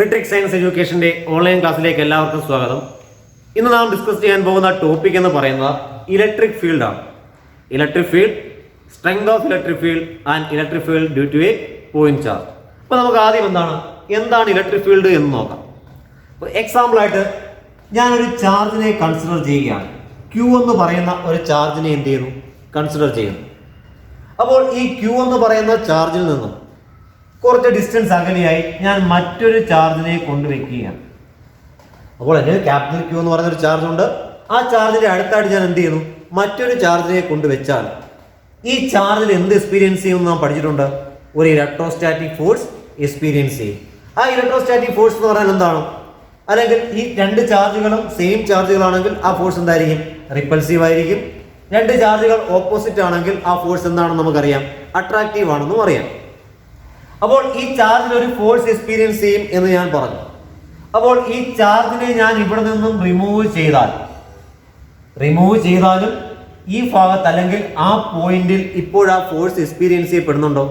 Metric science എഡ്യൂക്കേഷന്റെ online ക്ലാസ്സിലേക്ക് എല്ലാവർക്കും സ്വാഗതം. ഇന്ന് നാം ഡിസ്കസ് ചെയ്യാൻ പോകുന്ന ടോപ്പിക് എന്ന് പറയുന്നത് ഇലക്ട്രിക് ഫീൽഡ് ആണ്. Electric field, strength of electric field and electric field due to a point charge. അപ്പോൾ നമുക്ക് ആദ്യം എന്താണ് ഇലക്ട്രിക് ഫീൽഡ് എന്ന് നോക്കാം. എക്സാമ്പിൾ ആയിട്ട് ഞാനൊരു ചാർജിനെ കൺസിഡർ ചെയ്യുകയാണ്. Q എന്ന് പറയുന്ന ഒരു ചാർജിനെ എന്ത് ചെയ്യുന്നു? കൺസിഡർ ചെയ്യുന്നു. അപ്പോൾ ഈ Q എന്ന് പറയുന്ന ചാർജിൽ നിന്നും കുറച്ച് ഡിസ്റ്റൻസ് അകലെയായി ഞാൻ മറ്റൊരു ചാർജിനെ കൊണ്ടുവയ്ക്കുകയാണ്. അപ്പോൾ എൻ്റെ ക്യാപിറ്റൽ Q എന്ന് പറയുന്ന ഒരു ചാർജ് ഉണ്ട്. ആ ചാർജിന്റെ അടുത്തായിട്ട് ഞാൻ എന്ത് ചെയ്യുന്നു? മറ്റൊരു ചാർജിനെ കൊണ്ടുവച്ചാൽ ഈ ചാർജിൽ എന്ത് എക്സ്പീരിയൻസ് ചെയ്യുമെന്ന് നാം പഠിച്ചിട്ടുണ്ട്. ഒരു ഇലക്ട്രോസ്റ്റാറ്റിക് ഫോഴ്സ് എക്സ്പീരിയൻസ് ചെയ്യും. ആ ഇലക്ട്രോസ്റ്റാറ്റിക് ഫോഴ്സ് എന്ന് പറഞ്ഞാൽ എന്താണ്? അല്ലെങ്കിൽ ഈ രണ്ട് ചാർജുകളും സെയിം ചാർജുകളാണെങ്കിൽ ആ ഫോഴ്സ് എന്തായിരിക്കും? റിപ്പൾസീവ് ആയിരിക്കും. രണ്ട് ചാർജുകൾ ഓപ്പോസിറ്റ് ആണെങ്കിൽ ആ ഫോഴ്സ് എന്താണെന്ന് നമുക്കറിയാം, അട്രാക്റ്റീവ് ആണെന്നും അറിയാം. അപ്പോൾ ഈ ചാർജിൽ ഒരു ഫോഴ്സ് എക്സ്പീരിയൻസ് ചെയ്യും എന്ന് ഞാൻ പറഞ്ഞു. അപ്പോൾ ഈ ചാർജിനെ ഞാൻ ഇവിടെ നിന്നും റിമൂവ് ചെയ്താലും ഈ ഭാഗത്ത് അല്ലെങ്കിൽ ആ പോയിന്റിൽ ഇപ്പോൾ ആ ഫോഴ്സ് എക്സ്പീരിയൻസ് ചെയ്യപ്പെടുന്നുണ്ടോ?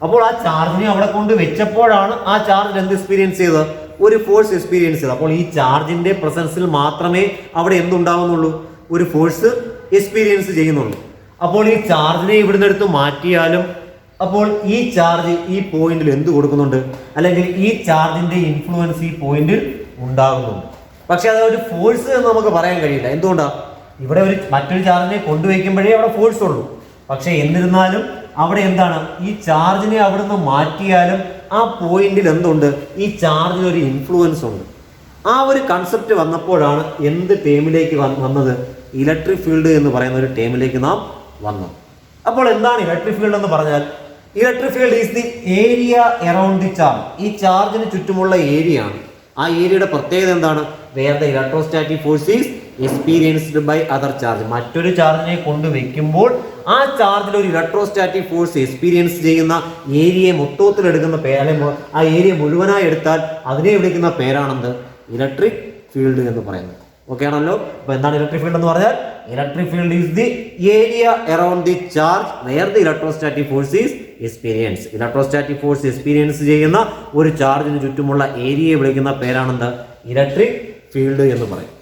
അപ്പോൾ ആ ചാർജിനെ അവിടെ കൊണ്ട് വെച്ചപ്പോഴാണ് ആ ചാർജിൽ എന്ത് എക്സ്പീരിയൻസ് ചെയ്തത്? ഒരു ഫോഴ്സ് എക്സ്പീരിയൻസ് ചെയ്തത്. അപ്പോൾ ഈ ചാർജിന്റെ പ്രസൻസിൽ മാത്രമേ അവിടെ എന്തുണ്ടാവുന്നുള്ളൂ? ഒരു ഫോഴ്സ് എക്സ്പീരിയൻസ് ചെയ്യുന്നുള്ളൂ. അപ്പോൾ ഈ ചാർജിനെ ഇവിടുന്ന് എടുത്ത് മാറ്റിയാലും അപ്പോൾ ഈ ചാർജ് ഈ പോയിന്റിൽ എന്ത് കൊടുക്കുന്നുണ്ട്? അല്ലെങ്കിൽ ഈ ചാർജിന്റെ ഇൻഫ്ലുവൻസ് ഈ പോയിന്റിൽ ഉണ്ടാകുന്നുണ്ട്. പക്ഷെ അത് ഒരു ഫോഴ്സ് എന്ന് നമുക്ക് പറയാൻ കഴിയില്ല. എന്തുകൊണ്ടാണ്? ഇവിടെ മറ്റൊരു ചാർജിനെ കൊണ്ടുവയ്ക്കുമ്പോഴേ അവിടെ ഫോഴ്സ് ഉള്ളൂ. പക്ഷെ എന്നിരുന്നാലും അവിടെ എന്താണ്? ഈ ചാർജിനെ അവിടെ നിന്ന് മാറ്റിയാലും ആ പോയിന്റിൽ എന്തുണ്ട്? ഈ ചാർജിന് ഒരു ഇൻഫ്ലുവൻസ് ഉണ്ട്. ആ ഒരു കൺസെപ്റ്റ് വന്നപ്പോഴാണ് എന്ത് ടേമിലേക്ക് വന്നത്? ഇലക്ട്രിക് ഫീൽഡ് എന്ന് പറയുന്ന ഒരു ടേമിലേക്ക് നാം വന്നു. അപ്പോൾ എന്താണ് ഇലക്ട്രിക് ഫീൽഡ് എന്ന് പറഞ്ഞാൽ? Electric field is the area around the charge. ഈ ചാർജിന് ചുറ്റുമുള്ള ഏരിയ ആണ്. ആ ഏരിയയുടെ പ്രത്യേകത എന്താണ്? Where the electrostatic force is experienced by other charge. മറ്റൊരു ചാർജിനെ കൊണ്ടുവയ്ക്കുമ്പോൾ ആ ചാർജിൽ ഒരു ഇലക്ട്രോസ്റ്റാറ്റിക് ഫോഴ്സ് എക്സ്പീരിയൻസ് ചെയ്യുന്ന ഏരിയയെ മൊത്തത്തിൽ എടുക്കുന്ന അല്ലെങ്കിൽ ആ ഏരിയ മുഴുവനായി എടുത്താൽ അതിനെ വിളിക്കുന്ന പേരാണെന്ത്? ഇലക്ട്രിക് ഫീൽഡ് എന്ന് പറയുന്നത്. ഓക്കെ ആണല്ലോ? അപ്പൊ എന്താണ് ഇലക്ട്രിക് ഫീൽഡ് എന്ന് പറഞ്ഞാൽ? Electric field is the area around the charge where the electrostatic force is experience. Electrostatic force experience ചെയ്യുന്ന ഒരു ചാർജിന് ചുറ്റുമുള്ള ഏരിയയെ വിളിക്കുന്ന പേരാണെന്ത്? ഇലക്ട്രിക് ഫീൽഡ് എന്ന് പറയും.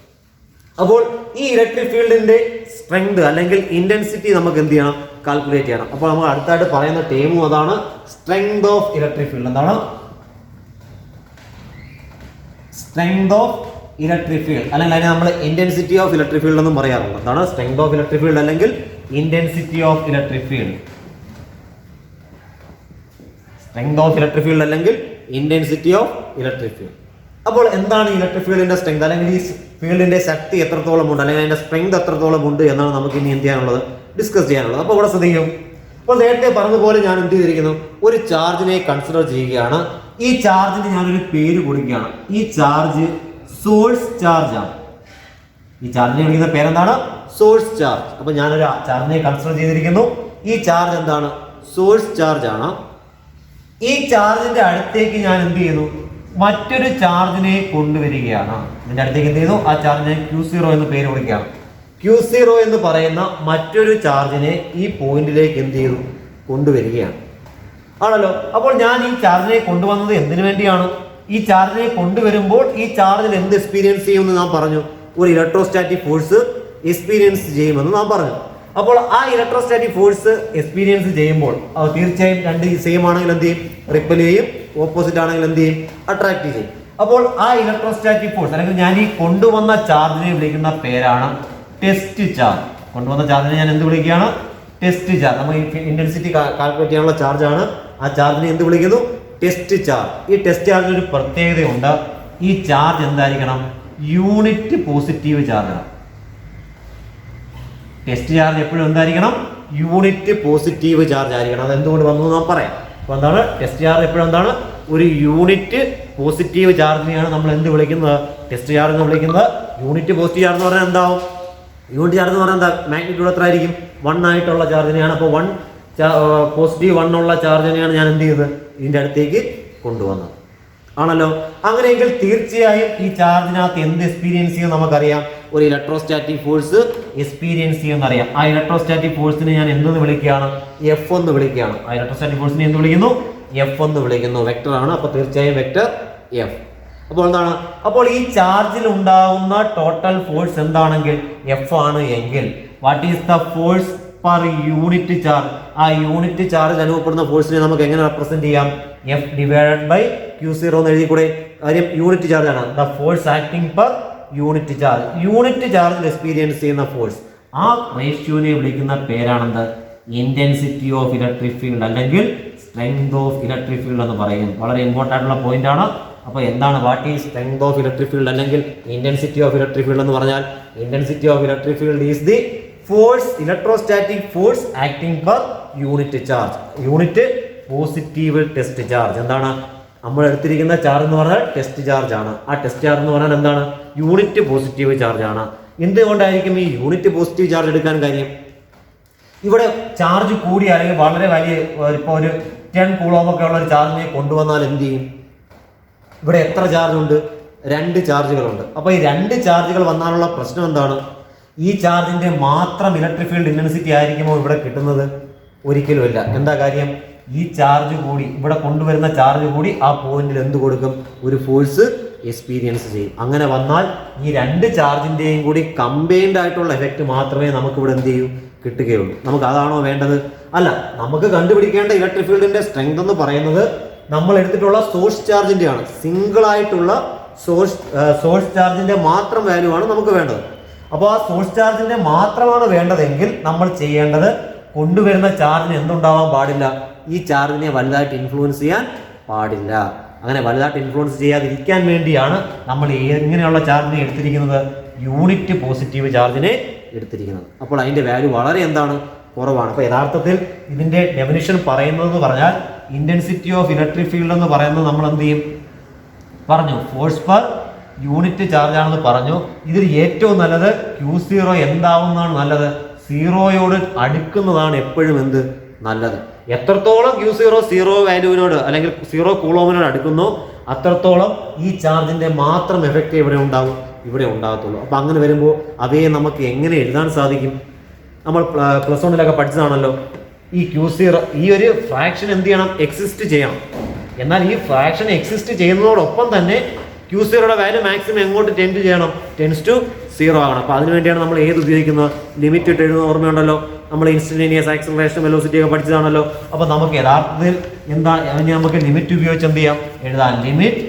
അപ്പോൾ ഈ ഇലക്ട്രിക് ഫീൽഡിന്റെ സ്ട്രെങ്ത് അല്ലെങ്കിൽ ഇന്റൻസിറ്റി നമുക്ക് എന്ത് ചെയ്യണം? കാൽക്കുലേറ്റ് ചെയ്യണം. അപ്പോൾ നമ്മൾ അടുത്തായിട്ട് പറയുന്ന ടേമും അതാണ്, സ്ട്രെങ്ത് ഓഫ് ഇലക്ട്രിക് ഫീൽഡ്. എന്താണ് സ്ട്രെങ്ത് ഓഫ് ഇലക്ട്രിക് ഫീൽഡ്? അല്ലെങ്കിൽ അതിനെ നമ്മൾ ഇന്റൻസിറ്റി ഓഫ് ഇലക്ട്രിക് ഫീൽഡ് എന്നും പറയാറുണ്ട്. എന്താണ് സ്ട്രെങ്ത് ഓഫ് ഇലക്ട്രിക് ഫീൽഡ് അല്ലെങ്കിൽ intensity of electric field? Strength of electric field അല്ലെങ്കിൽ ഇന്റൻസിറ്റി ഓഫ് ഇലക്ട്രിക് ഫീൽഡ്. അപ്പോൾ എന്താണ് ഇലക്ട്രിക് ഫീൽഡിന്റെ സ്ട്രെങ്ത്? അല്ലെങ്കിൽ ഈ ഫീൽഡിന്റെ ശക്തി എത്രത്തോളം ഉണ്ട്, അല്ലെങ്കിൽ അതിന്റെ സ്ട്രെങ്ത് എത്രത്തോളം ഉണ്ട് എന്നാണ് നമുക്ക് ഇനി എന്ത് ചെയ്യാനുള്ളത്? ഡിസ്കസ് ചെയ്യാനുള്ളത്. അപ്പോൾ ഇവിടെ ശ്രദ്ധിക്കും. അപ്പോൾ നേരത്തെ പറഞ്ഞതുപോലെ ഞാൻ എന്ത് ചെയ്തിരിക്കുന്നു? ഒരു ചാർജിനെ കൺസിഡർ ചെയ്യുകയാണ്. ഈ ചാർജിന് ഞാനൊരു പേര് കൊടുക്കുകയാണ്. ഈ ചാർജ് സോഴ്സ് ചാർജ് ആണ്. ഈ ചാർജിനെ വിളിക്കുന്ന പേരെന്താണ്? Source charge. അപ്പൊ ഞാനൊരു ചാർജിനെ കൺസിഡർ ചെയ്തിരിക്കുന്നു. ഈ ചാർജ് എന്താണ്? സോഴ്സ് ചാർജ് ആണ്. ഈ ചാർജിന്റെ അടുത്തേക്ക് ഞാൻ എന്ത് ചെയ്യുന്നു? മറ്റൊരു ചാർജിനെ കൊണ്ടുവരികയാണ്. ഇതിന്റെ അടുത്തേക്ക് എന്ത് ചെയ്യുന്നു? ആ ചാർജിനെ Q0 എന്ന് പേര് വിളിക്കുകയാണ്. Q0 എന്ന് പറയുന്ന മറ്റൊരു ചാർജിനെ ഈ പോയിന്റിലേക്ക് എന്ത് ചെയ്തു? കൊണ്ടുവരികയാണ്. ആണല്ലോ? അപ്പോൾ ഞാൻ ഈ ചാർജിനെ കൊണ്ടുവന്നത് എന്തിനു വേണ്ടിയാണ്? ഈ ചാർജിനെ കൊണ്ടുവരുമ്പോൾ ഈ ചാർജിൽ എന്ത് എക്സ്പീരിയൻസ് ചെയ്യുമെന്ന് നാം പറഞ്ഞു? ഒരു ഇലക്ട്രോസ്റ്റാറ്റിക് ഫോഴ്സ് എക്സ്പീരിയൻസ് ചെയ്യുമെന്ന് നാം പറഞ്ഞു. അപ്പോൾ ആ ഇലക്ട്രോസ്റ്റാറ്റിക് ഫോഴ്സ് എക്സ്പീരിയൻസ് ചെയ്യുമ്പോൾ അത് തീർച്ചയായും രണ്ട് സെയിം ആണെങ്കിൽ എന്ത് ചെയ്യും? റിപ്പൽ ചെയ്യും. ഓപ്പോസിറ്റ് ആണെങ്കിൽ എന്ത് ചെയ്യും? അട്രാക്ട് ചെയ്യും. അപ്പോൾ ആ ഇലക്ട്രോസ്റ്റാറ്റിക് ഫോഴ്സ് അല്ലെങ്കിൽ ഞാൻ ഈ കൊണ്ടുവന്ന ചാർജിനെ വിളിക്കുന്ന പേരാണ് ടെസ്റ്റ് ചാർജ്. കൊണ്ടുവന്ന ചാർജിനെ ഞാൻ എന്ത് വിളിക്കുകയാണ്? Test charge. നമ്മൾ ഈ ഇന്റൻസിറ്റി കാൽക്കുലേറ്റ് ചെയ്യാനുള്ള ചാർജാണ്. ആ ചാർജിനെ എന്ത് വിളിക്കുന്നു? Test charge. ഈ ടെസ്റ്റ് ചാർജിന് ഒരു പ്രത്യേകതയുണ്ട്. ഈ ചാർജ് എന്തായിരിക്കണം? യൂണിറ്റ് പോസിറ്റീവ് ചാർജ് ആണ്. ടെസ്റ്റ് ചാർജ് എപ്പോഴും എന്തായിരിക്കണം? യൂണിറ്റ് പോസിറ്റീവ് ചാർജ് ആയിരിക്കണം. അത് എന്തുകൊണ്ട് വന്നു നാം പറയാം. അപ്പൊ എന്താണ് ടെസ്റ്റ് ചാർജ്? എപ്പോഴും എന്താണ്? ഒരു യൂണിറ്റ് പോസിറ്റീവ് ചാർജിനെയാണ് നമ്മൾ എന്ത് വിളിക്കുന്നത്? ടെസ്റ്റ് ചാർജ് എന്ന് വിളിക്കുന്നത്. യൂണിറ്റ് പോസിറ്റീവ് ചാർജ് എന്ന് പറഞ്ഞാൽ എന്താവും? യൂണിറ്റ് ചാർജ് എന്ന് പറഞ്ഞാൽ എന്താ? മാഗ്നിറ്റ്യൂഡ് എത്ര ആയിരിക്കും? 1 ആയിട്ടുള്ള ചാർജിനെയാണ്. അപ്പോൾ പോസിറ്റീവ് 1 ഉള്ള ചാർജിനെയാണ് ഞാൻ എന്ത് ചെയ്തത്? ഇതിന്റെ അടുത്തേക്ക് കൊണ്ടുവന്നത്. ആണല്ലോ? അങ്ങനെയെങ്കിൽ തീർച്ചയായും ഈ ചാർജിനകത്ത് എന്ത് എക്സ്പീരിയൻസ് ചെയ്യും നമുക്കറിയാം? ഒരു ഇലക്ട്രോസ്റ്റാറ്റിക് ഫോഴ്സ് എക്സ്പീരിയൻസ് ചെയ്യുമെന്നറിയാം. ആ ഇലക്ട്രോസ്റ്റാറ്റിക് ഫോഴ്സിനെ ഞാൻ എന്തെന്ന് വിളിക്കുകയാണ്? F എന്ന് വിളിക്കുകയാണ്. ആ ഇലക്ട്രോസ്റ്റാറ്റിക് ഫോഴ്സിനെ എന്ത് വിളിക്കുന്നു? F എന്ന് വിളിക്കുന്നു. വെക്ടർ ആണ്. അപ്പോൾ തീർച്ചയായും വെക്ടർ F. അപ്പോൾ എന്താണ്? അപ്പോൾ ഈ ചാർജിൽ ഉണ്ടാകുന്ന ടോട്ടൽ ഫോഴ്സ് എന്താണെങ്കിൽ F ആണ് എങ്കിൽ what is the force per unit charge? ആ യൂണിറ്റ് ചാർജ് അനുഭവപ്പെടുന്ന ഫോഴ്സിനെ നമുക്ക് എങ്ങനെ റെപ്രസെന്റ് ചെയ്യാം? F ഡിവൈഡഡ് ബൈ Q0 എന്ന് എഴുതി കൂടെ? കാര്യം യൂണിറ്റ് ചാർജ് ആണ്. The force acting per unit charge. Unit ചാർജിൽ എക്സ്പീരിയൻസ് ചെയ്യുന്ന ഫോഴ്സ്, ആ റേഷ്യോനെ വിളിക്കുന്ന പേരാണെന്ത്? ഇന്റൻസിറ്റി ഓഫ് ഇലക്ട്രിക് ഫീൽഡ് അല്ലെങ്കിൽ സ്ട്രെങ്ത് ഓഫ് ഇലക്ട്രിക് ഫീൽഡ് എന്ന് പറയും. വളരെ ഇമ്പോർട്ടൻ്റ് ആയിട്ടുള്ള പോയിന്റ് ആണ്. അപ്പോൾ എന്താണ് what is strength of electric field അല്ലെങ്കിൽ ഇന്റൻസിറ്റി ഓഫ് ഇലക്ട്രിക് ഫീൽഡ് എന്ന് പറഞ്ഞാൽ? Intensity of electric field is the force, electrostatic force acting per unit charge. Unit positive test charge. എന്താണ് നമ്മൾ എടുത്തിരിക്കുന്ന ചാർജ് എന്ന് പറഞ്ഞാൽ? ടെസ്റ്റ് ചാർജ് ആണ്. ആ ടെസ്റ്റ് ചാർജ് എന്ന് പറഞ്ഞാൽ എന്താണ്? യൂണിറ്റ് പോസിറ്റീവ് ചാർജ് ആണ്. എന്തുകൊണ്ടായിരിക്കും ഈ യൂണിറ്റ് പോസിറ്റീവ് ചാർജ് എടുക്കാൻ കാര്യം? ഇവിടെ ചാർജ് കൂടി അല്ലെങ്കിൽ വളരെ വലിയ ഇപ്പോൾ ഒരു 10 കൂളോം ഒക്കെ ഉള്ള ഒരു ചാർജിനെ കൊണ്ടുവന്നാൽ എന്ത് ചെയ്യും? ഇവിടെ എത്ര ചാർജ് ഉണ്ട്? 2 ചാർജുകളുണ്ട്. അപ്പോൾ ഈ 2 ചാർജുകൾ വന്നാലുള്ള പ്രശ്നം എന്താണ്? ഈ ചാർജിന്റെ മാത്രം ഇലക്ട്രിക് ഫീൽഡ് ഇന്റൻസിറ്റി ആയിരിക്കുമോ ഇവിടെ കിട്ടുന്നത്? ഒരിക്കലുമില്ല. എന്താ കാര്യം? ഈ ചാർജ് കൂടി, ഇവിടെ കൊണ്ടുവരുന്ന ചാർജ് കൂടി ആ പോയിന്റിൽ എന്ത് കൊടുക്കും? ഒരു ഫോഴ്സ് എക്സ്പീരിയൻസ് ചെയ്യും. അങ്ങനെ വന്നാൽ ഈ 2 ചാർജിന്റെയും കൂടി കമ്പൈൻഡ് ആയിട്ടുള്ള എഫക്റ്റ് മാത്രമേ നമുക്ക് ഇവിടെ എന്ത് ചെയ്യൂ? കിട്ടുകയുള്ളൂ. നമുക്ക് അതാണോ വേണ്ടത്? അല്ല. നമുക്ക് കണ്ടുപിടിക്കേണ്ട ഇലക്ട്രിക് ഫീൽഡിന്റെ സ്ട്രെങ്ത് എന്ന് പറയുന്നത് നമ്മൾ എടുത്തിട്ടുള്ള സോഴ്സ് ചാർജിന്റെ ആണ്. സിംഗിൾ ആയിട്ടുള്ള സോഴ്സ് ചാർജിന്റെ മാത്രം വാല്യൂ ആണ് നമുക്ക് വേണ്ടത്. അപ്പോൾ ആ സോഴ്സ് ചാർജിന്റെ മാത്രമാണ് വേണ്ടതെങ്കിൽ നമ്മൾ ചെയ്യേണ്ടത്, കൊണ്ടുവരുന്ന ചാർജിന് എന്തുണ്ടാവാൻ പാടില്ല? ഈ ചാർജിനെ വലുതായിട്ട് ഇൻഫ്ലുവൻസ് ചെയ്യാൻ പാടില്ല. അങ്ങനെ വലുതായിട്ട് ഇൻഫ്ലുവൻസ് ചെയ്യാതിരിക്കാൻ വേണ്ടിയാണ് നമ്മൾ എങ്ങനെയുള്ള ചാർജിനെ എടുത്തിരിക്കുന്നത്? യൂണിറ്റ് പോസിറ്റീവ് ചാർജിനെ എടുത്തിരിക്കുന്നത്. അപ്പോൾ അതിന്റെ വാല്യൂ വളരെ എന്താണ്? കുറവാണ്. അപ്പോൾ യഥാർത്ഥത്തിൽ ഇതിന്റെ ഡെഫിനിഷൻ പറയുന്നതെന്ന് പറഞ്ഞാൽ ഇന്റൻസിറ്റി ഓഫ് ഇലക്ട്രിക് ഫീൽഡ് എന്ന് പറയുന്നത് നമ്മൾ എന്ത് ചെയ്യും? പറഞ്ഞു, ഫോഴ്സ് പെർ യൂണിറ്റ് ചാർജ് ആണെന്ന് പറഞ്ഞു. ഇതിൽ ഏറ്റവും നല്ലത് Q0 എന്താവുന്നതാണ് നല്ലത്? 0യോട് അടുക്കുന്നതാണ് എപ്പോഴും എന്ത് നല്ലത്. എത്രത്തോളം Q0 0 വാല്യൂവിനോട് അല്ലെങ്കിൽ 0 കൂളോമിനോട് അടുക്കുന്നോ അത്രത്തോളം ഈ ചാർജിന്റെ മാത്രം എഫക്റ്റ് ഇവിടെ ഉണ്ടാകത്തുള്ളൂ. അപ്പൊ അങ്ങനെ വരുമ്പോൾ അവയെ നമുക്ക് എങ്ങനെ എഴുതാൻ സാധിക്കും? നമ്മൾ പ്ലസ് 1 പഠിച്ചതാണല്ലോ. ഈ Q0 ഈ ഒരു ഫ്രാക്ഷൻ എന്ത് ചെയ്യണം? എക്സിസ്റ്റ് ചെയ്യണം. എന്നാൽ ഈ ഫ്രാക്ഷൻ എക്സിസ്റ്റ് ചെയ്യുന്നതോടൊപ്പം തന്നെ Q0യുടെ വാല്യൂ മാക്സിമം എങ്ങോട്ട് ടെൻഡ് ചെയ്യണം? ടെൻസ് ടു 0 ആകണം. അപ്പോൾ അതിനുവേണ്ടിയാണ് നമ്മൾ ഏത് ഉപയോഗിക്കുന്നത്? ലിമിറ്റ് ഇട്ട് എഴുതുന്ന ഓർമ്മയുണ്ടല്ലോ. നമ്മൾ ഇൻസ്റ്റന്റേനിയസ് ആക്സലറേഷൻ വെലോസിറ്റി ഒക്കെ പഠിച്ചതാണല്ലോ. അപ്പോൾ നമുക്ക് യഥാർത്ഥത്തിൽ എന്താ നമുക്ക് ലിമിറ്റ് ഉപയോഗിച്ച് എന്ത് ചെയ്യാം? എഴുതാം. Limit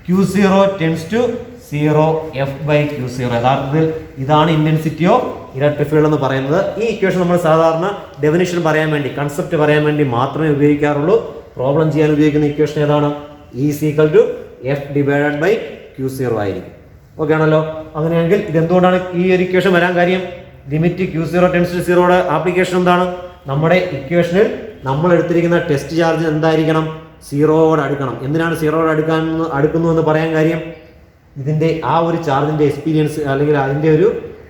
Q0 tends to 0 F by Q0. യഥാർത്ഥത്തിൽ ഇതാണ് ഇന്റൻസിറ്റി ഓഫ് ഇലക്ട്രിക് ഫീൽഡ് എന്ന് പറയുന്നത്. ഈ ഇക്വേഷൻ നമ്മൾ സാധാരണ ഡെഫിനിഷൻ പറയാൻ വേണ്ടി, കൺസെപ്റ്റ് പറയാൻ വേണ്ടി മാത്രമേ ഉപയോഗിക്കാറുള്ളൂ. പ്രോബ്ലം ചെയ്യാൻ ഉപയോഗിക്കുന്ന ഇക്വേഷൻ ഏതാണ്? E is equal to F divided by Q0 ആയിരിക്കും. ഓക്കെ ആണല്ലോ. അങ്ങനെയെങ്കിൽ ഇതെന്തുകൊണ്ടാണ് ഈ ഒരു ഇക്വേഷൻ വരാൻ കാര്യം? ലിമിറ്റ് Q0 ടെൻസ് ടു 0യുടെ ആപ്ലിക്കേഷൻ എന്താണ്? നമ്മുടെ ഇക്വേഷനിൽ നമ്മൾ എടുത്തിരിക്കുന്ന ടെസ്റ്റ് ചാർജ് എന്തായിരിക്കണം? 0യോട് അടുക്കണം. എന്തിനാണ് 0യോട് അടുക്കുന്നു എന്ന് പറയാൻ കാര്യം? ഇതിന്റെ ആ ഒരു ചാർജിന്റെ എക്സ്പീരിയൻസ് അല്ലെങ്കിൽ അതിന്റെ ഒരു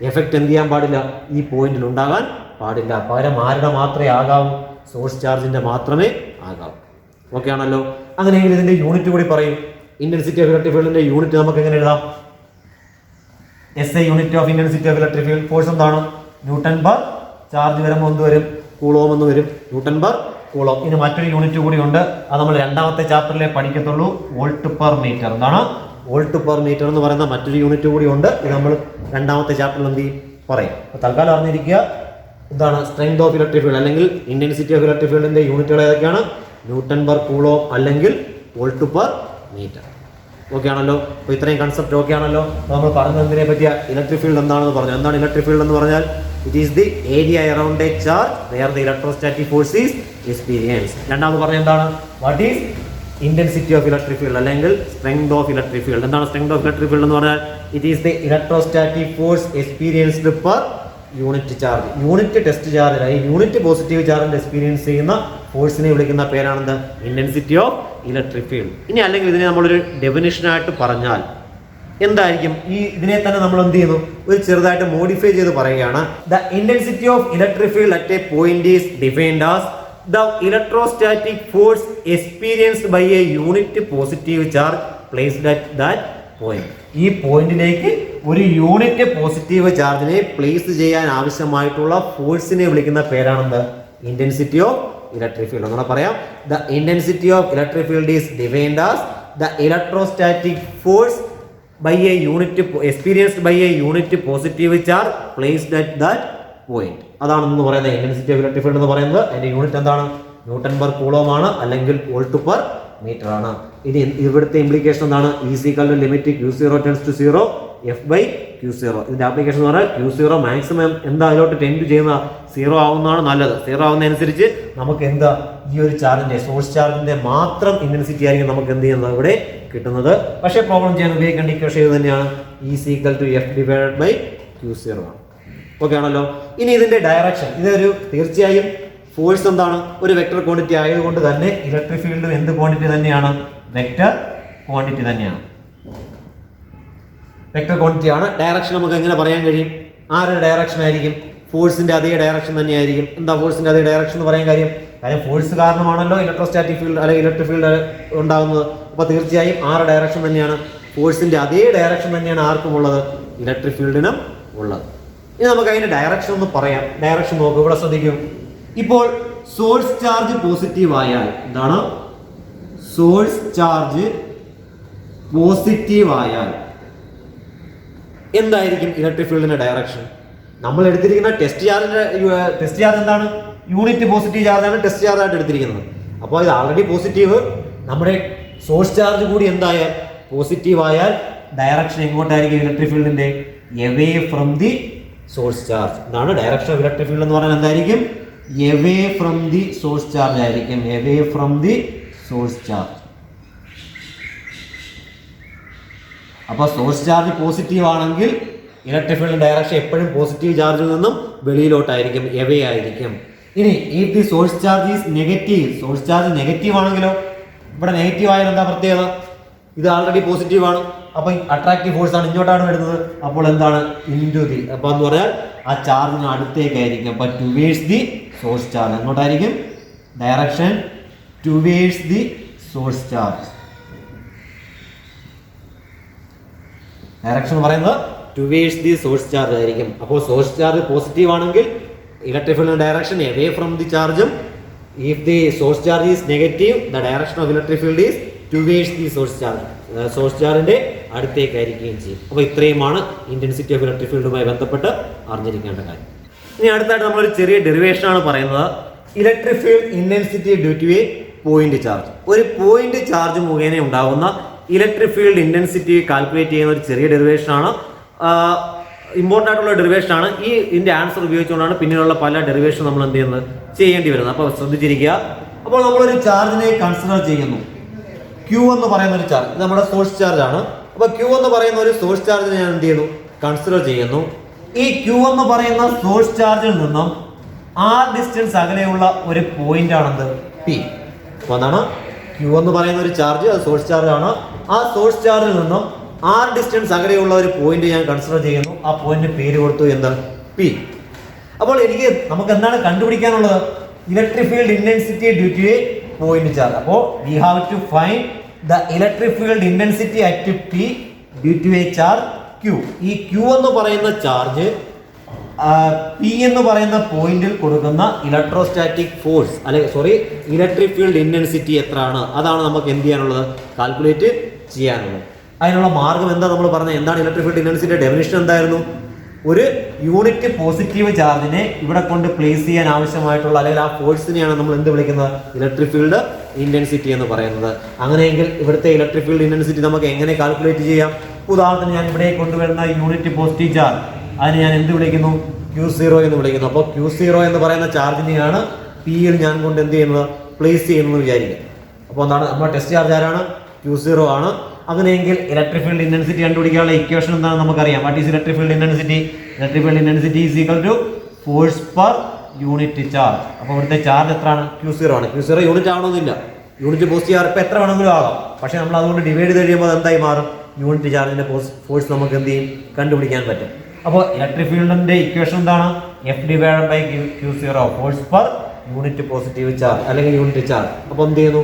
എഫക്റ്റ് എന്ത് ചെയ്യാൻ പാടില്ല? ഈ പോയിന്റിൽ ഉണ്ടാകാൻ പാടില്ല. പകരം ആരുടെ മാത്രമേ ആകാവൂ? സോഴ്സ് ചാർജിന്റെ മാത്രമേ ആകാവൂ. ഓക്കെ ആണല്ലോ. അങ്ങനെയെങ്കിൽ ഇതിന്റെ യൂണിറ്റ് കൂടി പറയും. ഇന്റൻസിറ്റി ഓഫ് ഇലക്ട്രിക് ഫീൽഡിന്റെ യൂണിറ്റ് നമുക്ക് എങ്ങനെ എഴുതാം? SI unit of intensity of electric field force എന്താണ്? ന്യൂട്ടൺ പെർ ചാർജ് വരുമ്പോൾ എന്ത് വരും? കൂളോം എന്ന് വരും. Newton per coulomb. ഇനി മറ്റൊരു യൂണിറ്റ് കൂടി ഉണ്ട്. അത് നമ്മൾ 2ാമത്തെ ചാപ്റ്ററിലെ പഠിക്കത്തുള്ളൂ. Volt per metre. എന്താണ്? വോൾട്ട് പെർ മീറ്റർ എന്ന് പറയുന്ന മറ്റൊരു യൂണിറ്റ് കൂടി ഉണ്ട്. ഇത് നമ്മൾ 2ാമത്തെ ചാപ്റ്ററിൽ എന്ത് പറയും. അപ്പോൾ തൽക്കാലം അറിഞ്ഞിരിക്കുക എന്താണ് സ്ട്രെങ്ത് ഓഫ് ഇലക്ട്രിക് ഫീൽഡ് അല്ലെങ്കിൽ ഇന്റൻസിറ്റി ഓഫ് ഇലക്ട്രിക് ഫീൽഡിന്റെ യൂണിറ്റുകൾ ഏതൊക്കെയാണ്? ന്യൂട്ടൺ പെർ കൂളോം അല്ലെങ്കിൽ വോൾട്ട് പെർ മീറ്റർ. ഓക്കെ ആണല്ലോ. അപ്പോൾ ഇത്രയും കൺസെപ്റ്റ് ഓക്കെ ആണല്ലോ. നമ്മൾ പറഞ്ഞതിനെ പറ്റിയ ഇലക്ട്രിക് ഫീൽഡ് എന്താണെന്ന് പറഞ്ഞു. എന്താണ് ഇലക്ട്രിക് ഫീൽഡ് എന്ന് പറഞ്ഞാൽ? It is the area around a charge where the electrostatic force is experience. രണ്ടാമത് പറഞ്ഞ എന്താണ്? What is intensity of electric field അല്ലെങ്കിൽ സ്ട്രെങ്ത് ഓഫ് ഇലക്ട്രിക് ഫീൽഡ്. എന്താണ് സ്ട്രെങ്ത് ഓഫ് ഇലക്ട്രിക് ഫീൽഡ് എന്ന് പറഞ്ഞാൽ? It is the electrostatic force experienced per unit charge. Unit test charge, unit positive ചാർജിന്റെ experience ചെയ്യുന്ന ഫോഴ്സിനെ വിളിക്കുന്ന പേരാണെന്ത്? Intensity of electric field. ഇനി അല്ലെങ്കിൽ ഇതിനെ നമ്മളൊരു ഡെഫിനിഷനായിട്ട് പറഞ്ഞാൽ എന്തായിരിക്കും? ഇതിനെ തന്നെ നമ്മൾ എന്ത് ചെയ്യുന്നു? ഒരു ചെറുതായിട്ട് മോഡിഫൈ ചെയ്ത് പറയുകയാണ്. The intensity of electric field at a point is defined as the electrostatic force experienced by a unit positive charge placed at that point. ഈ പോയിന്റിലേക്ക് ഒരു യൂണിറ്റ് പോസിറ്റീവ് ചാർജിനെ പ്ലേസ് ചെയ്യാൻ ആവശ്യമായിട്ടുള്ള ഫോഴ്സിനെ വിളിക്കുന്ന പേരാണെന്ത്? Intensity of electric field. അങ്ങനെ പറയാം. The intensity of electric field is defined as the electrostatic force by a unit experienced by a unit positive charge placed at that point. അതാണെന്ന് പറയുന്നത് ഇന്റൻസിറ്റി ഓഫ് ഇലക്ട്രിക് ഫീൽഡ് എന്ന് പറയുന്നത്. അതിന്റെ unit എന്താണ്? Newton per coulomb ആണ്, അല്ലെങ്കിൽ volt per metre ആണ്. ഇനി ഇവിടുത്തെ ഇംപ്ലിക്കേഷൻ എന്താണ്? Is equal limit Q0 tends to 0 F/Q0. ഇതിന്റെ ആപ്ലിക്കേഷൻ എന്ന് പറഞ്ഞാൽ Q0 മാക്സിമം എന്താ അതിലോട്ട് ടെൻഡ് ചെയ്യുന്ന 0 ആവുന്നതാണ് നല്ലത്. 0 ആവുന്നതനുസരിച്ച് നമുക്ക് എന്താ ഈ ഒരു ചാർജിന്റെ സോഴ്സ് ചാർജിന്റെ മാത്രം ഇന്റൻസിറ്റി ആയിരിക്കും നമുക്ക് എന്ത് ചെയ്യുന്നത് ഇവിടെ കിട്ടുന്നത്. പക്ഷേ പ്രോബ്ലം ചെയ്യാൻ ഉപയോഗിക്കേണ്ട ഇക്വേഷൻ ഇത് തന്നെയാണ്, E=F/Q0 ആണ്. ഓക്കെ ആണല്ലോ. ഇനി ഇതിന്റെ ഡയറക്ഷൻ, ഇതൊരു തീർച്ചയായും ഫോഴ്സ് എന്താണ്? ഒരു വെക്ടർ ക്വാണ്ടിറ്റി ആയതുകൊണ്ട് തന്നെ ഇലക്ട്രിക് ഫീൽഡും എന്ത് ക്വാണ്ടിറ്റി തന്നെയാണ്? വെക്ടർ ക്വാണ്ടിറ്റി തന്നെയാണ്, വെക്ടർ ക്വാണ്ടിറ്റി ആണ്. ഡയറക്ഷൻ നമുക്ക് എങ്ങനെ പറയാൻ കഴിയും? ആരുടെ ഡയറക്ഷൻ ആയിരിക്കും? ഫോഴ്സിന്റെ അതേ ഡയറക്ഷൻ തന്നെയായിരിക്കും. എന്താ ഫോഴ്സിന്റെ അതേ ഡയറക്ഷൻ എന്ന് പറയാൻ കാര്യം? ഫോഴ്സ് കാരണമാണല്ലോ ഇലക്ട്രോസ്റ്റാറ്റിക് ഫീൽഡ് അല്ലെങ്കിൽ ഇലക്ട്രിക് ഫീൽഡ് ഉണ്ടാകുന്നത്. അപ്പോൾ തീർച്ചയായും ആരുടെ ഡയറക്ഷൻ തന്നെയാണ്? ഫോഴ്സിന്റെ അതേ ഡയറക്ഷൻ തന്നെയാണ് ആർക്കും ഉള്ളത്? ഇലക്ട്രിക് ഫീൽഡിനും ഉള്ളത്. ഇനി നമുക്ക് അതിന്റെ ഡയറക്ഷൻ ഒന്ന് പറയാം. ഡയറക്ഷൻ നോക്കുക, ഇവിടെ ശ്രദ്ധിക്കും. ഇപ്പോൾ സോഴ്സ് ചാർജ് പോസിറ്റീവ് ആയാൽ എന്താണ്? സോഴ്സ് ചാർജ് പോസിറ്റീവ് ആയാൽ എന്തായിരിക്കും ഇലക്ട്രിക് ഫീൽഡിന്റെ ഡയറക്ഷൻ? നമ്മൾ എടുത്തിരിക്കുന്ന ടെസ്റ്റ് ചാർജ് എന്താണ്? യൂണിറ്റ് പോസിറ്റീവ് ചാർജാണ് ടെസ്റ്റ് ചാർജ് ആയിട്ട് എടുത്തിരിക്കുന്നത്. അപ്പോൾ ഇത് ആൾറെഡി പോസിറ്റീവ്, നമ്മുടെ സോഴ്സ് ചാർജ് കൂടി എന്തായാൽ പോസിറ്റീവ് ആയാൽ ഡയറക്ഷൻ എങ്ങോട്ടായിരിക്കും ഇലക്ട്രിക് ഫീൽഡിന്റെ? Away from the source charge. എന്താണ് ഡയറക്ഷൻ ഓഫ് ഇലക്ട്രിക് ഫീൽഡ് എന്ന് പറഞ്ഞാൽ? എന്തായിരിക്കും? Away from the source charge ആയിരിക്കും. Away from the source charge. അപ്പോൾ സോഴ്സ് ചാർജ് പോസിറ്റീവ് ആണെങ്കിൽ ഇലക്ട്രിക് ഫീൽഡ് ഡയറക്ഷൻ എപ്പോഴും പോസിറ്റീവ് ചാർജിൽ നിന്നും വെളിയിലോട്ടായിരിക്കും, എവേ ആയിരിക്കും. ഇനി if the source charge is negative, source charge negative ആണെങ്കിലോ? ഇവിടെ നെഗറ്റീവ് ആയാലും എന്താ പ്രത്യേകത? ഇത് ആൾറെഡി പോസിറ്റീവ് ആണ്, അപ്പോൾ അട്രാക്റ്റീവ് ഫോഴ്സ് ആണ് ഇങ്ങോട്ടാണ് വരുന്നത്. അപ്പോൾ എന്താണ്? ഇൻറ്റു ദി, അപ്പോൾ എന്ന് പറഞ്ഞാൽ ആ ചാർജിന് അടുത്തേക്കായിരിക്കും. അപ്പോൾ ടുവേഴ്സ് ദി സോഴ്സ് ചാർജ്. എങ്ങോട്ടായിരിക്കും? Direction towards the source charge. Direction എന്ന് പറയുന്നത് ടുവേഴ്സ് ദി സോഴ്സ് ചാർജ് ആയിരിക്കും. അപ്പോൾ സോഴ്സ് ചാർജ് പോസിറ്റീവ് ആണെങ്കിൽ ഇലക്ട്രിക് ഫീൽഡിന്റെ ഡയറക്ഷൻ എവേ ഫ്രം ദി ചാർജും. If the source charge is negative, the direction of electric field is towards the source charge. Source ചാർജിന്റെ അടുത്തേക്കായിരിക്കുകയും ചെയ്യും. അപ്പോൾ ഇത്രയുമാണ് ഇന്റൻസിറ്റി ഓഫ് ഇലക്ട്രിക് ഫീൽഡുമായി ബന്ധപ്പെട്ട് അറിഞ്ഞിരിക്കേണ്ട കാര്യം. ഇനി അടുത്തായിട്ട് നമ്മളൊരു ചെറിയ ഡെറിവേഷൻ ആണ് പറയുന്നത്. Electric field intensity due to a point charge. ഒരു പോയിന്റ് ചാർജ് മുഖേന ഉണ്ടാകുന്ന ഇലക്ട്രിക് ഫീൽഡ് ഇന്റൻസിറ്റി കാൽക്കുലേറ്റ് ചെയ്യുന്ന ഒരു ചെറിയ ഡെറിവേഷൻ ആണ്. ഇമ്പോർട്ടൻ്റ് ആയിട്ടുള്ള ഡെറിവേഷൻ ആണ്. ഇതിന്റെ ആൻസർ ഉപയോഗിച്ചുകൊണ്ടാണ് പിന്നീടുള്ള പല ഡെറിവേഷൻ നമ്മൾ എന്ത് ചെയ്യുന്നത് ചെയ്യേണ്ടി വരുന്നത്. അപ്പോൾ ശ്രദ്ധിച്ചിരിക്കുക. അപ്പോൾ നമ്മളൊരു ചാർജിനെ കൺസിഡർ ചെയ്യുന്നു. Q എന്ന് പറയുന്ന ഒരു ചാർജ്, ഇത് നമ്മുടെ സോഴ്സ് ചാർജ് ആണ്. അപ്പോൾ Q എന്ന് പറയുന്ന ഒരു സോഴ്സ് ചാർജിനെ ഞാൻ എന്ത് ചെയ്യുന്നു? കൺസിഡർ ചെയ്യുന്നു. ഈ Q എന്ന് പറയുന്ന സോഴ്സ് ചാർജിൽ നിന്നും R ഡിസ്റ്റൻസ് അകലെയുള്ള ഒരു പോയിന്റ് ആണെന്ത്? P. അപ്പോൾ എന്താണ്? Q എന്ന് പറയുന്ന ഒരു ചാർജ്, അത് സോഴ്സ് ചാർജ് ആണ്. ആ സോഴ്സ് ചാർജിൽ നിന്നും R ഡിസ്റ്റൻസ് അകലെയുള്ള ഒരു പോയിന്റ് ഞാൻ കൺസിഡർ ചെയ്യുന്നു. ആ പോയിന്റ് പേര് കൊടുത്തു എന്ത്? P. അപ്പോൾ നമുക്ക് എന്താണ് കണ്ടുപിടിക്കാനുള്ളത്? Electric field intensity due to a point charge. അപ്പോൾ we have to find the electric field intensity at P due to a charge Q. ഈ Q എന്ന് പറയുന്ന ചാർജ് P എന്ന് പറയുന്ന പോയിന്റിൽ കൊടുക്കുന്ന electrostatic force electric field intensity എത്രയാണ്? അതാണ് നമുക്ക് എന്ത് ചെയ്യാനുള്ളത്? കാൽക്കുലേറ്റ് ചെയ്യാനുള്ളത്. അതിനുള്ള മാർഗം എന്താ നമ്മൾ പറഞ്ഞത്? എന്താണ് ഇലക്ട്രിക് ഫീൽഡ് ഇന്റൻസിറ്റി? ഡെഫിനിഷൻ എന്തായിരുന്നു? ഒരു യൂണിറ്റ് പോസിറ്റീവ് ചാർജിനെ ഇവിടെ കൊണ്ട് പ്ലേസ് ചെയ്യാൻ ആവശ്യമായിട്ടുള്ള അല്ലെങ്കിൽ ആ ഫോഴ്സിനെയാണ് നമ്മൾ എന്ത് വിളിക്കുന്നത്? ഇലക്ട്രിക് ഫീൽഡ് ഇന്റൻസിറ്റി എന്ന് പറയുന്നത്. അങ്ങനെയെങ്കിൽ ഇവിടുത്തെ ഇലക്ട്രിക് ഫീൽഡ് ഇന്റൻസിറ്റി നമുക്ക് എങ്ങനെ കാൽക്കുലേറ്റ് ചെയ്യാം? ഉദാഹരണത്തിന് ഞാൻ ഇവിടെ കൊണ്ടുവരുന്ന യൂണിറ്റ് പോസിറ്റീവ് ചാർജ്, അതിനെ ഞാൻ എന്ത് വിളിക്കുന്നു? Q0 എന്ന് വിളിക്കുന്നു. അപ്പോൾ Q0 എന്ന് പറയുന്ന ചാർജിനെയാണ് Pയിൽ ഞാൻ കൊണ്ട് എന്ത് ചെയ്യുന്നത്? പ്ലേസ് ചെയ്യുന്നത് വിചാരിക്കും. അപ്പോൾ എന്താണ്? നമ്മുടെ ടെസ്റ്റ് ചാർജ് ആരാണ്? Q0 ആണ്. അങ്ങനെയെങ്കിൽ ഇലക്ട്രിക് ഫീൽഡ് ഇന്റൻസിറ്റി കണ്ടുപിടിക്കാനുള്ള ഇക്വേഷൻ എന്താണെന്ന് നമുക്കറിയാം. What is electric field intensity? Electric field intensity is equal to force per unit charge. അപ്പോൾ ഇവിടുത്തെ ചാർജ് എത്രയാണ്? Q0 ആണ്. Q0 യൂണിറ്റ് ആവണമെന്നില്ല, യൂണിറ്റ് പോസിറ്റീവ് ചാർജ് ഇപ്പോൾ എത്ര വേണമെങ്കിലും ആകാം. പക്ഷേ നമ്മൾ അതുകൊണ്ട് ഡിവൈഡ് ചെയ്ത് കഴിയുമ്പോൾ എന്തായി മാറും? യൂണിറ്റ് ചാർജിന്റെ ഫോഴ്സ് നമുക്ക് എന്ത് ചെയ്യും? കണ്ടുപിടിക്കാൻ പറ്റും. അപ്പോൾ ഇലക്ട്രിക് ഫീൽഡിന്റെ ഇക്വേഷൻ എന്താണ്? F/Q0, force per unit positive charge അല്ലെങ്കിൽ യൂണിറ്റ് ചാർജ്. അപ്പോൾ എന്ത് ചെയ്യുന്നു?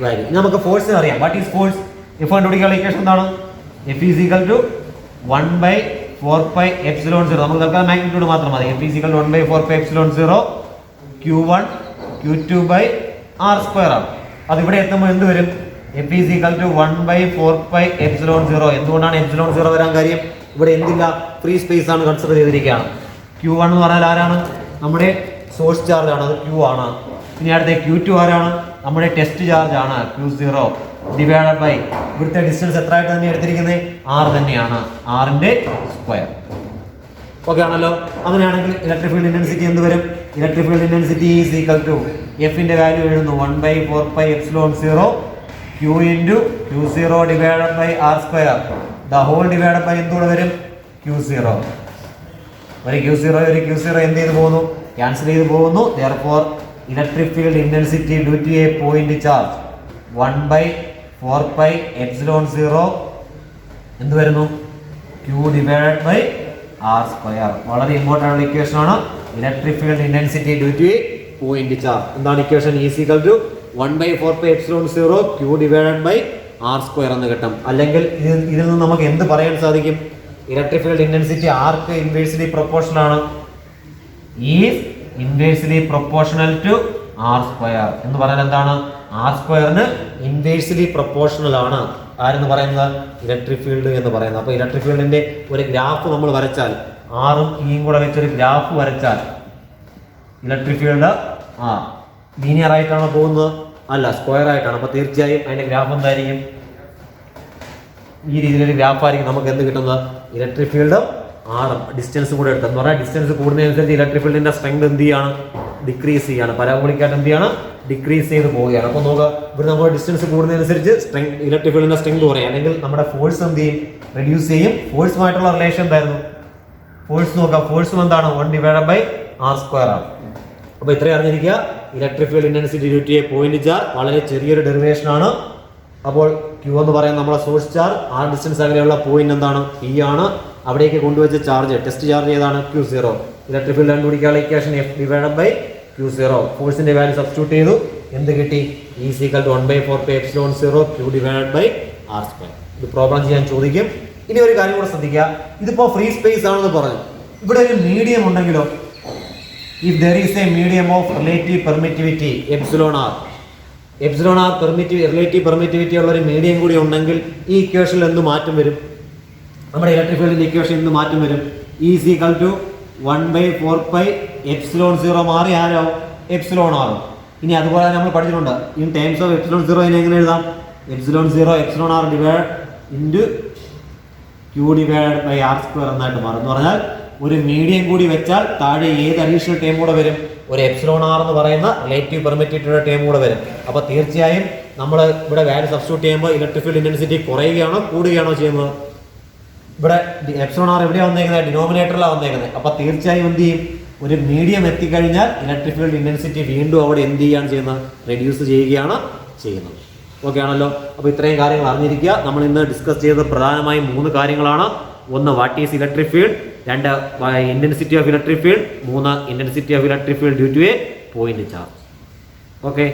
വാല്യൂ. നമുക്ക് ഫോഴ്സിന് അറിയാം. What is force? F കണ്ടുപിടിക്കാനുള്ള ഇക്വേഷൻ എന്താണ്? F is equal to 1/4πε0. നമുക്ക് തൽക്കാലം മാഗ്നിറ്റ്യൂഡ് മാത്രം മതി. F is equal to 1/4πε0 Q1 Q2/r² ആണ്. അത് ഇവിടെ എത്തുമ്പോൾ എന്ത് വരും? F is equal to 1 by 4 pi epsilon 0. എന്തുകൊണ്ടാണ് epsilon 0 വരാൻ കാര്യം? ഇവിടെ എന്തില്ല, ഫ്രീ സ്പേസ് ആണ് കൺസിഡർ ചെയ്തിരിക്കുകയാണ്. Q1 എന്ന് പറഞ്ഞാൽ ആരാണ്? നമ്മുടെ സോഴ്സ് ചാർജ് ആണ്, അത് Q ആണ്. ഇനി അടുത്ത Q2 ആരാണ്? നമ്മുടെ ടെസ്റ്റ് ചാർജ് ആണ്, Q0 ഡിവൈഡഡ് ബൈ ഇവിടുത്തെ ഡിസ്റ്റൻസ് എത്ര ആയിട്ട് തന്നെ എടുത്തിരിക്കുന്നത്? R തന്നെയാണ്, R ന്റെ സ്ക്വയർ. ഓക്കെ ആണല്ലോ. അങ്ങനെയാണെങ്കിൽ ഇലക്ട്രിക് ഫീൽഡ് ഇന്റൻസിറ്റി എന്ത് വരും? Electric field intensity is equal to എഫിന്റെ വാല്യൂ എഴുതുന്നു 1 by 4 pi epsilon 0 Q into Q0 divided by R square. The whole divided by എന്തുകൂടെ വരും? Q0. ഒരു Q0 എന്ത് ചെയ്ത് പോകുന്നു? ക്യാൻസൽ ചെയ്ത് പോകുന്നു. Therefore electric field intensity due to a point charge 1 by 4 pi epsilon 0 എന്ത് വരുന്നു? Q divided by R square. വളരെ ഇമ്പോർട്ടൻ്റ് ആയിട്ടുള്ള ഇക്വേഷൻ ആണ് electric field intensity due to a point charge. എന്താണ് equation? Is equal to 1 by 4 pi epsilon 0 Q divided by R square എന്ന് കിട്ടും. അല്ലെങ്കിൽ ഇതിൽ നിന്ന് നമുക്ക് എന്ത് പറയാൻ സാധിക്കും? ഇലക്ട്രിക് ഫീൽഡ് ഇന്റൻസിറ്റി ആർക്ക് ഇൻവേഴ്സ്ലി പ്രൊപ്പോർഷണൽ ആണ്? Is inversely proportional to R square എന്ന് പറഞ്ഞാൽ എന്താണ്? R സ്ക്വയറിന് ഇൻവേഴ്സ്ലി പ്രൊപ്പോർഷണൽ ആണ് ആരെന്ന് പറയുന്നത്? ഇലക്ട്രിക് ഫീൽഡ് എന്ന് പറയുന്നത്. അപ്പോൾ ഇലക്ട്രിക് ഫീൽഡിന്റെ ഒരു ഗ്രാഫ് നമ്മൾ വരച്ചാൽ, ആറും ഇയും കൂടെ വെച്ചൊരു ഗ്രാഫ് വരച്ചാൽ ഇലക്ട്രിക് ഫീൽഡ് ലീനിയർ ആയിട്ടാണോ പോകുന്നത്? അല്ല, സ്ക്വയർ ആയിട്ടാണ്. അപ്പോൾ തീർച്ചയായും അതിന്റെ ഗ്രാഫ് എന്തായിരിക്കും? ഈ രീതിയിലൊരു ഗ്രാഫ് ആയിരിക്കും നമുക്ക് എന്ത് കിട്ടുന്നത്? ഇലക്ട്രിക് ഫീൽഡ് ആറും ഡിസ്റ്റൻസ് കൂടെ എടുത്ത് എന്ന് പറഞ്ഞാൽ ഡിസ്റ്റൻസ് കൂടുന്നതനുസരിച്ച് ഇലക്ട്രിക് ഫീൽഡിന്റെ സ്ട്രെങ്ത് എന്ത് ചെയ്യാണ്? ഡിക്രീസ് ചെയ്യാണ്. പരാബോളിക്കായിട്ട് എന്ത് ചെയ്യാണ്? ഡിക്രീസ് ചെയ്ത് പോവുകയാണ്. അപ്പോൾ നോക്കുക, ഇവിടെ നമ്മൾ ഡിസ്റ്റൻസ് കൂടുന്നതനുസരിച്ച് ഇലക്ട്രിക് ഫീൽഡിന്റെ സ്ട്രെങ്ത് കുറയും, അല്ലെങ്കിൽ നമ്മുടെ ഫോഴ്സ് എന്ത് ചെയ്യും? റെഡ്യൂസ് ചെയ്യും. ഫോഴ്സുമായിട്ടുള്ള റിലേഷൻ എന്തായിരുന്നു? ഫോഴ്സ് നോക്കാം, ഫോഴ്സും എന്താണ്? 1 divided by R square ആണ്. അപ്പോൾ ഇത്രയും അറിഞ്ഞിരിക്കുക, electric field intensity due to a point charge വളരെ ചെറിയൊരു ഡെറിവേഷൻ ആണ്. അപ്പോൾ Q എന്ന് പറയുന്നത് നമ്മുടെ സോഴ്സ് ചാർജ്, ആ ഡിസ്റ്റൻസ് അകലെയുള്ള പോയിന്റ് എന്താണ്? P ആണ്. അവിടേക്ക് കൊണ്ടുവച്ച ചാർജ്, ടെസ്റ്റ് ചാർജ് ഏതാണ്? Q0. ഇലക്ട്രിക് ഫീൽഡ് കണ്ടുപിടിക്കാനുള്ള equation F divided by Q0. ഫോഴ്സിന്റെ വാല്യൂ സബ്സ്റ്റിറ്റ്യൂട്ട് ചെയ്തു, എന്ത് കിട്ടി? Is equal to 1 by 4 pi epsilon 0 Q divided by R square. ഇത് പ്രോബ്ലം ചെയ്യാൻ ചോദിക്കും. ഇനി ഒരു കാര്യം കൂടെ ശ്രദ്ധിക്കുക, ഇതിപ്പോ ഫ്രീ സ്പേസ് ആണെന്ന് പറഞ്ഞു. ഇവിടെ ഒരു മീഡിയം ഉണ്ടെങ്കിലോ? If there is a medium of relative permittivity epsilon r relative permittivity ഉള്ള ഒരു മീഡിയം കൂടി ഉണ്ടെങ്കിൽ ഈ ഇക്വേഷനിൽ എന്ത് മാറ്റം വരും? നമ്മുടെ ഇലക്ട്രിക് ഫീൽഡിന്റെ ഇക്വേഷൻ എന്ത് മാറ്റം വരും? Is equal to 1 by 4 pi epsilon 0 മാറി ആരാവും? എപ്സിലോൺ ആറും. ഇനി അതുപോലെ നമ്മൾ പഠിച്ചിട്ടുണ്ട്, ഇൻ ടൈംസ് ഓഫ് epsilon 0 ഇതിനെ എങ്ങനെ എഴുതാം? epsilon 0 epsilon r divide into Q divided by R square എന്നായിട്ട് മാറും. എന്ന് പറഞ്ഞാൽ ഒരു മീഡിയം കൂടി വെച്ചാൽ താഴെ ഏത് അഡീഷണൽ ടേം കൂടെ വരും? ഒരു എപ്സിലോൺ ആർ എന്ന് പറയുന്ന റിലേറ്റീവ് പെർമിറ്റിവിറ്റിയുടെ ടേം കൂടെ വരും. അപ്പോൾ തീർച്ചയായും നമ്മൾ ഇവിടെ വാല്യൂ സബ്സ്റ്റിറ്റ്യൂട്ട് ചെയ്യുമ്പോൾ ഇലക്ട്രിക് ഫീൽഡ് ഇന്റൻസിറ്റി കുറയുകയാണോ കൂടുകയാണോ ചെയ്യുന്നത്? ഇവിടെ എപ്സിലോൺ ആർ എവിടെയാണ് വന്നേക്കുന്നത്? ഡിനോമിനേറ്ററിലാണ് വന്നേക്കുന്നത്. അപ്പോൾ തീർച്ചയായും എന്ത് ചെയ്യും? ഒരു മീഡിയം എത്തിക്കഴിഞ്ഞാൽ ഇലക്ട്രിക് ഫീൽഡ് ഇന്റൻസിറ്റി വീണ്ടും അവിടെ എന്ത് ചെയ്യാണ് ചെയ്യുന്നത്? റെഡ്യൂസ് ചെയ്യുകയാണ് ചെയ്യുന്നത്. ഓക്കെ ആണല്ലോ. അപ്പോൾ ഇത്രയും കാര്യങ്ങൾ അറിഞ്ഞിരിക്കുക. നമ്മൾ ഇന്ന് ഡിസ്കസ് ചെയ്തത് പ്രധാനമായും 3 കാര്യങ്ങളാണ്. ഒന്ന്, what is electric field. 2, intensity of electric field. 3, intensity of electric field due to a point charge. Okay.